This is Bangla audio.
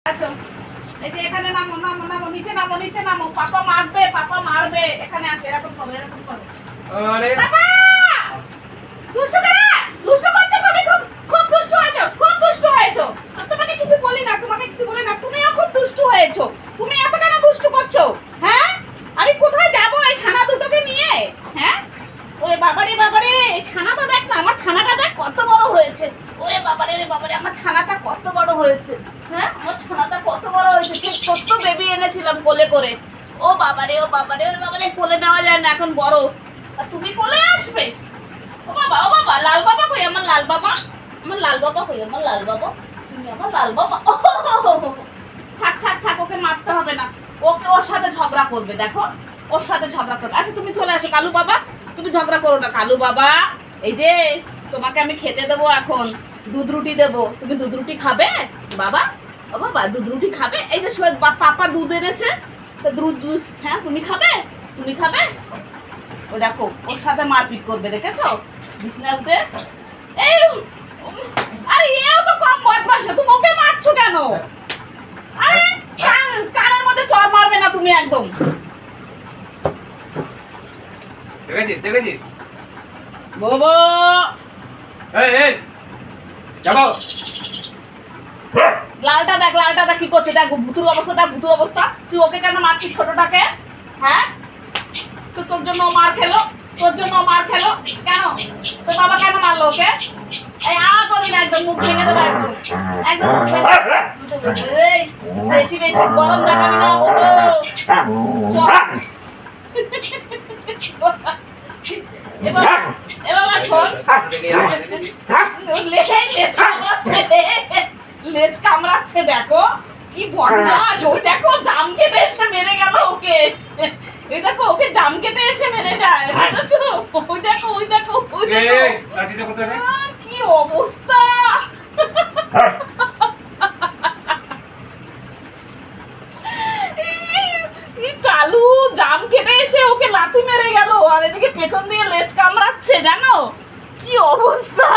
আচ্ছা, এই যে এখানে নামো নামো নামো, নিচে নামো নিচে নামো, পাপা মারবে এখানে আসবে, এরকম করো এরকম করো। আরে পাপা দুষ্টু করে দুষ্টু করছো তুমি, খুব খুব দুষ্টু হয়েছো, খুব দুষ্টু হয়েছো। তো তোমাকে কিছু বলি না, তুমিও খুব দুষ্টু হয়েছো। তুমি এত কেন দুষ্টু করছো? হ্যাঁ, আমি কোথায় যাবো এই ছানা দুটোকে নিয়ে? হ্যাঁ, ওরে বাবারে এই ছানাটা দেখ না, আমার ছানাটা দেখ কত বড় হয়েছে। ওরে বাবারে আমার ছানাটা কত বড় হয়েছে। হ্যাঁ, আমার ছানাটা কত বড় হয়েছে। ঠিক ছোট্ট বেবি এনেছিলাম কোলে করে। ও বাবারে কোলে নেওয়া যায় না, এখন বড়। আর তুমি কোলে আসবে? ও বাবা লাল বাবা কই? আমার লাল বাবা কই? আমার লাল বাবা, তুমি আমার লাল বাবা। থাক ওকে মারতে হবে না, ওকে ওর সাথে ঝগড়া করবে, দেখো ওর সাথে ঝগড়া করবে। আচ্ছা তুমি চলে আসো কালু বাবা, তুমি ঝগড়া করো না কালু বাবা। এই যে তোমাকে আমি খেতে দেবো এখন, দুধ রুটি দেবো, তুমি দুধ রুটি খাবে বাবা? ও বাবা দুধ রুটি খাবে? এই যে পাপা দুধ এনেছে, তো দুধ হ্যাঁ তুমি খাবে? ও দেখো ওর সাথে মারপিট করবে, দেখেছো বিছনায় উঠে। এই আরে এও তো কম বদমাশ, তুমি ওকে মারছো কেন? আরে কানের মধ্যে চড় মারবে না তুমি একদম। দেখেছি বাবা এই যাবো। লালটা দেখ কি করছে, দেখ ভুতুর অবস্থা। তুই ওকে কেন মারছিস ছোটটাকে? হ্যাঁ, তো তোর জন্য ও মার খেলো কেন? তোর বাবা কেন মারলো ওকে? এই করবি না, একদম মুখ ভেঙে দেবো, একদম মুখ ভেঙে। এই, বেশি গরম দেখাবি না বলো। এবার শোন, লেজ কামড়াচ্ছে দেখো, কি বদমাশ। ওই দেখো জাম কেটে এসে মেরে গেল ওকে। এই দেখো ওকে জাম কেটে এসে মেরে যায়, বুঝেছো? ওই দেখো কি অবস্থা। কালু জাম কেটে এসে ওকে লাথি মেরে গেল, আর এদিকে পেছন দিয়ে লেজ কামড়াচ্ছে, জানো কি অবস্থা।